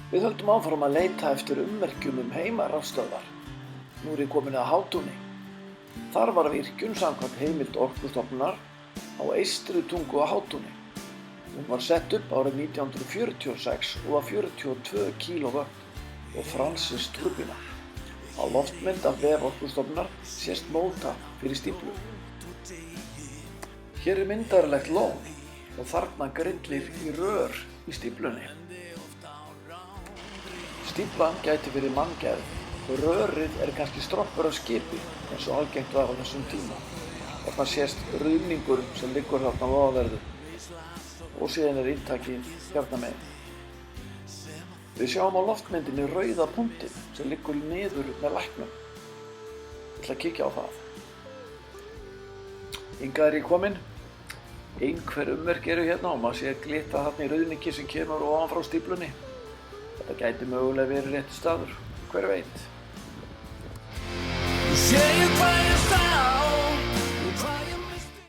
Við höldum áfram að leita eftir ummerkjum heimarafstöðvar. Nú ég komin að Hátúni. Þar var virkjun samkvæmt heimild Orkustofnunar á Eystri tungu á Hátúni. Hún var sett upp árið 1946 og var 42 kW og Francis turbína. Á loftmynd af vef Orkustofnunar sést móta fyrir stíflu. Hér myndarlegt lón og þarna grillir í rör í stíflunni. Stíflan gæti verið manngerð og rörið kannski strompur af skipi eins og algengt var á þessum tíma. Þarna sést ruðningur sem liggur þarna á ofanverðu og síðan inntakið hérna megin. Við sjáum á loftmyndinni rauða punktinn sem liggur niður með læknum. Ég ætla að kíkja á það. Hingað ég kominn. Einhver ummerki eru hérna og maður sé að glitta þarna í ruðningi sem kemur ofan frá stíflunni. Þetta gæti mögulega verið rétti staður, hver veit.